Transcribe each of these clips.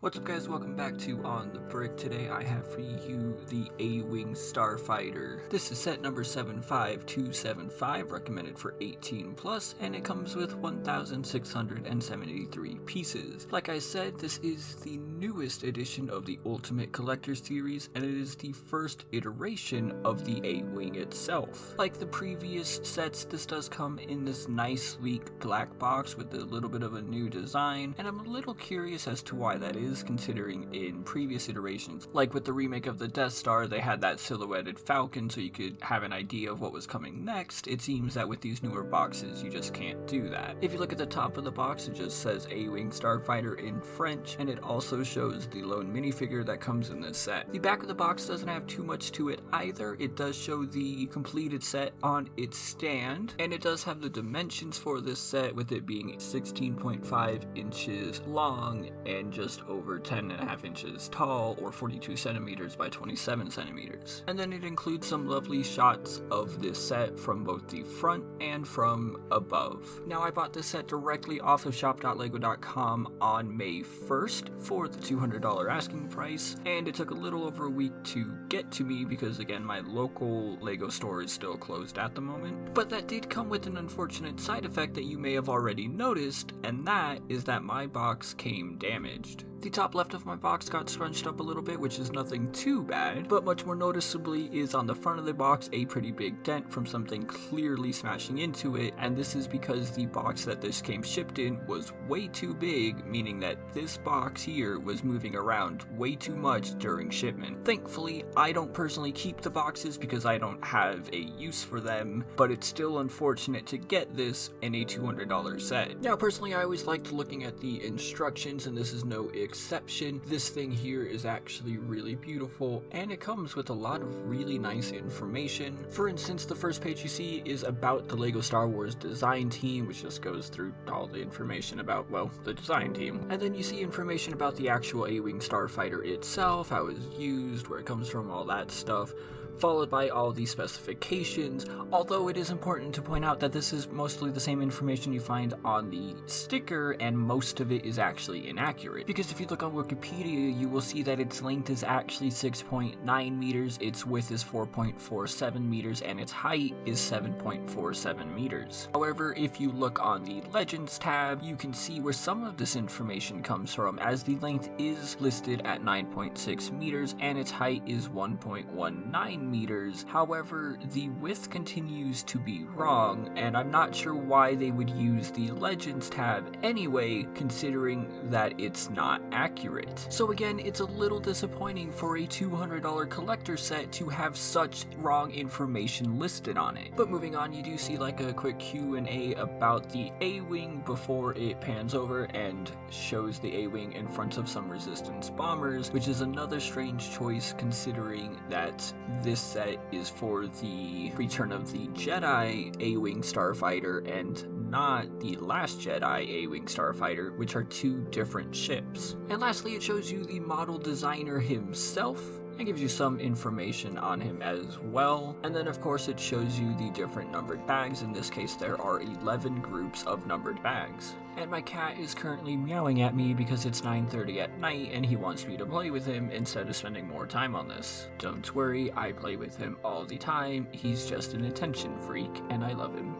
What's up guys, welcome back to On the Brick. Today I have for you the A-wing Starfighter. This is set number 75275, recommended for 18 plus, and it comes with 1,673 pieces. Like I said, this is the newest edition of the Ultimate Collector Series, and it is the first iteration of the A-wing itself. Like the previous sets, this does come in this nice sleek black box with a little bit of a new design, and I'm a little curious as to why that is, considering in previous iterations, like with the remake of the Death Star, they had that silhouetted Falcon so you could have an idea of what was coming next. It seems that with these newer boxes, you just can't do that. If you look at the top of the box, it just says A-wing Starfighter in French, and it also shows the lone minifigure that comes in this set. The back of the box doesn't have too much to it either. It does show the completed set on its stand, and it does have the dimensions for this set, with it being 16.5 inches long and just over 10.5 inches tall, or 42 centimeters by 27 centimeters. And then it includes some lovely shots of this set from both the front and from above. Now, I bought this set directly off of shop.lego.com on May 1st for the $200 asking price, and it took a little over a week to get to me because, again, my local Lego store is still closed at the moment. But that did come with an unfortunate side effect that you may have already noticed, and that is that my box came damaged. The top left of my box got scrunched up a little bit, which is nothing too bad, but much more noticeably is on the front of the box a pretty big dent from something clearly smashing into it, and this is because the box that this came shipped in was way too big, meaning that this box here was moving around way too much during shipment. Thankfully, I don't personally keep the boxes because I don't have a use for them, but it's still unfortunate to get this in a $200 set. Now, personally, I always liked looking at the instructions, and this is no exception. This thing here is actually really beautiful, and it comes with a lot of really nice information. For instance, the first page you see is about the LEGO Star Wars design team, which just goes through all the information about, well, the design team. And then you see information about the actual A-wing Starfighter itself, how it's used, where it comes from, all that stuff, followed by all the specifications, although it is important to point out that this is mostly the same information you find on the sticker, and most of it is actually inaccurate. Because if you look on Wikipedia, you will see that its length is actually 6.9 meters, its width is 4.47 meters, and its height is 7.47 meters. However, if you look on the Legends tab, you can see where some of this information comes from, as the length is listed at 9.6 meters, and its height is 1.19 meters. However, the width continues to be wrong, and I'm not sure why they would use the Legends tab anyway, considering that it's not accurate. So again, it's a little disappointing for a $200 collector set to have such wrong information listed on it. But moving on, you do see like a quick Q&A about the A-wing before it pans over and shows the A-wing in front of some Resistance bombers, which is another strange choice considering that this set is for the Return of the Jedi A-wing Starfighter and not the Last Jedi A-wing Starfighter, which are two different ships. And lastly, it shows you the model designer himself and gives you some information on him as well. And then of course it shows you the different numbered bags. In this case, there are 11 groups of numbered bags. And my cat is currently meowing at me because it's 9:30 at night and he wants me to play with him instead of spending more time on this. Don't worry, I play with him all the time. He's just an attention freak and I love him.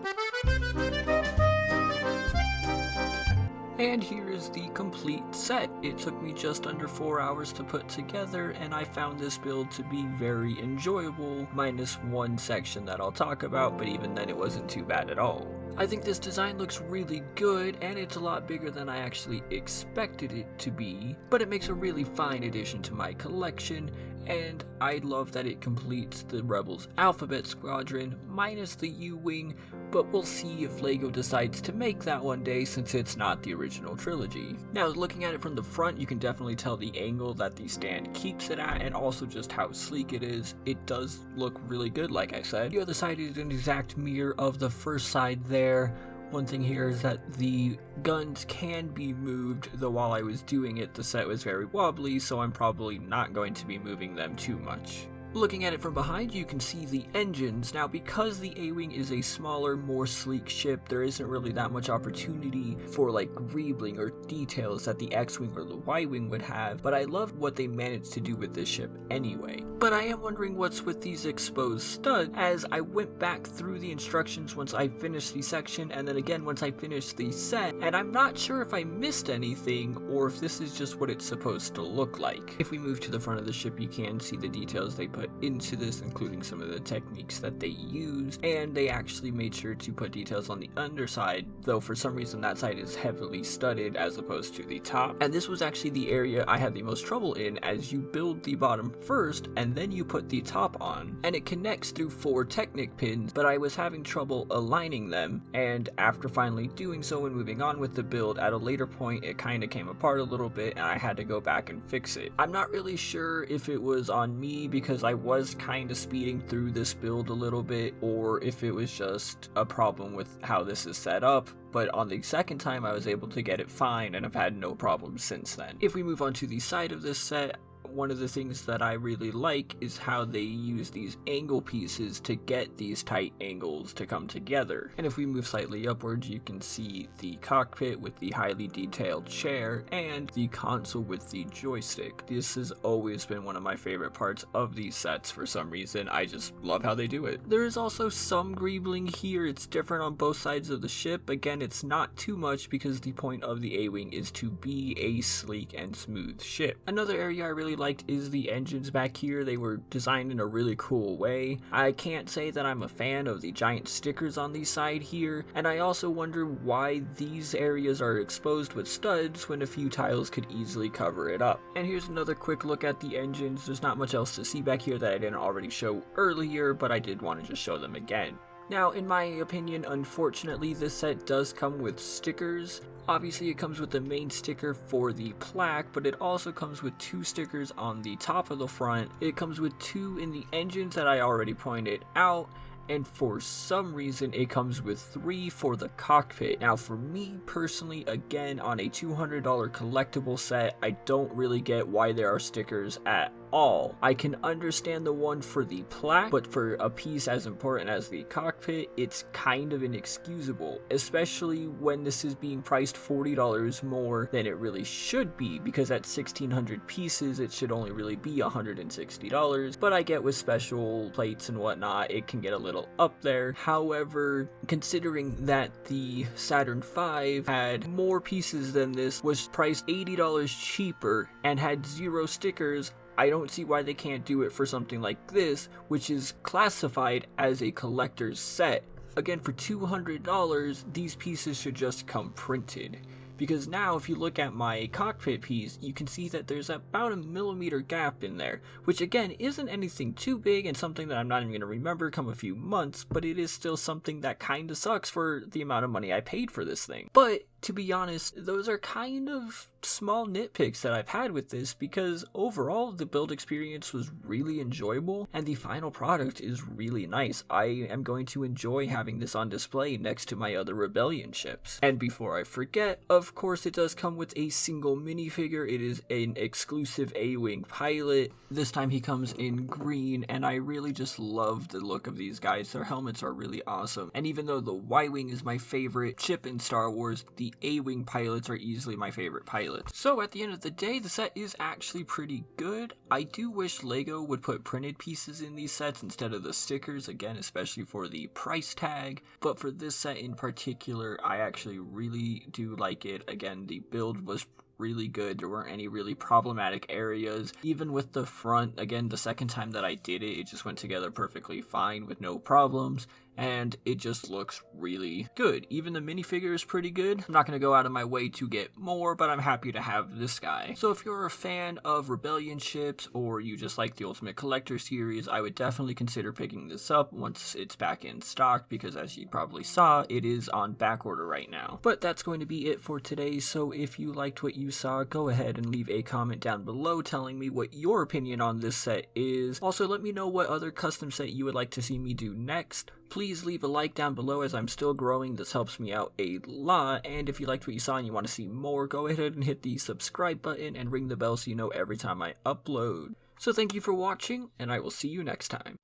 And here is the complete set. It took me just under 4 hours to put together, and I found this build to be very enjoyable, minus one section that I'll talk about, but even then it wasn't too bad at all. I think this design looks really good, and it's a lot bigger than I actually expected it to be, but it makes a really fine addition to my collection, and I love that it completes the Rebels Alphabet Squadron, minus the U-Wing, but we'll see if LEGO decides to make that one day since it's not the original trilogy. Now, looking at it from the front, you can definitely tell the angle that the stand keeps it at, and also just how sleek it is. It does look really good, like I said. The other side is an exact mirror of the first side there. One thing here is that the guns can be moved, though while I was doing it, the set was very wobbly, so I'm probably not going to be moving them too much. Looking at it from behind, you can see the engines. Now, because the A-wing is a smaller, more sleek ship, there isn't really that much opportunity for like greebling or details that the X-wing or the Y-wing would have, but I loved what they managed to do with this ship anyway. But I am wondering what's with these exposed studs, as I went back through the instructions once I finished the section, and then again once I finished the set, and I'm not sure if I missed anything or if this is just what it's supposed to look like. If we move to the front of the ship, you can see the details they put into this, including some of the techniques that they use, and they actually made sure to put details on the underside, though for some reason that side is heavily studded as opposed to the top. And this was actually the area I had the most trouble in, as you build the bottom first and then you put the top on, and it connects through 4 Technic pins, but I was having trouble aligning them, and after finally doing so and moving on with the build, at a later point it kind of came apart a little bit and I had to go back and fix it. I'm not really sure if it was on me because I was kind of speeding through this build a little bit, or if it was just a problem with how this is set up, but on the second time I was able to get it fine and I've had no problems since then. If we move on to the side of this set, one of the things that I really like is how they use these angle pieces to get these tight angles to come together. And if we move slightly upwards, you can see the cockpit with the highly detailed chair and the console with the joystick. This has always been one of my favorite parts of these sets for some reason. I just love how they do it. There is also some greebling here. It's different on both sides of the ship. Again, it's not too much because the point of the A-wing is to be a sleek and smooth ship. Another area I really liked is the engines back here. They were designed in a really cool way. I can't say that I'm a fan of the giant stickers on the side here, and I also wonder why these areas are exposed with studs when a few tiles could easily cover it up. And here's another quick look at the engines. There's not much else to see back here that I didn't already show earlier, but I did want to just show them again. Now, in my opinion, unfortunately, this set does come with stickers. Obviously, it comes with the main sticker for the plaque, but it also comes with 2 stickers on the top of the front. It comes with 2 in the engines that I already pointed out, and for some reason it comes with 3 for the cockpit. Now for me personally, again, on a $200 collectible set, I don't really get why there are stickers at all. I can understand the one for the plaque, but for a piece as important as the cockpit, it's kind of inexcusable, especially when this is being priced $40 more than it really should be, because at 1,600 pieces it should only really be $160, but I get with special plates and whatnot it can get a little up there. However, considering that the Saturn V had more pieces than this, was priced $80 cheaper, and had 0 stickers, I don't see why they can't do it for something like this, which is classified as a collector's set. Again, for $200, these pieces should just come printed. Because now if you look at my cockpit piece, you can see that there's about a millimeter gap in there, which again isn't anything too big and something that I'm not even going to remember come a few months, but it is still something that kind of sucks for the amount of money I paid for this thing. But to be honest, those are kind of small nitpicks that I've had with this, because overall the build experience was really enjoyable and the final product is really nice. I am going to enjoy having this on display next to my other Rebellion ships. And before I forget, of course it does come with a single minifigure. It is an exclusive A-wing pilot. This time he comes in green, and I really just love the look of these guys. Their helmets are really awesome, and even though the Y-wing is my favorite ship in Star Wars, the A-wing pilots are easily my favorite pilots. So at the end of the day, the set is actually pretty good. I do wish LEGO would put printed pieces in these sets instead of the stickers, again, especially for the price tag. But for this set in particular, I actually really do like it. Again, the build was really good. There weren't any really problematic areas. Even with the front, again, the second time that I did it, it just went together perfectly fine with no problems, and it just looks really good. Even the minifigure is pretty good. I'm not going to go out of my way to get more, but I'm happy to have this guy. So if you're a fan of Rebellion ships, or you just like the Ultimate Collector series, I would definitely consider picking this up once it's back in stock, because as you probably saw, it is on back order right now. But that's going to be it for today, so if you liked what you saw, go ahead and leave a comment down below telling me what your opinion on this set is. Also, let me know what other custom set you would like to see me do next. Please leave a like down below, as I'm still growing. This helps me out a lot. And if you liked what you saw and you want to see more, go ahead and hit the subscribe button and ring the bell so you know every time I upload. So thank you for watching, and I will see you next time.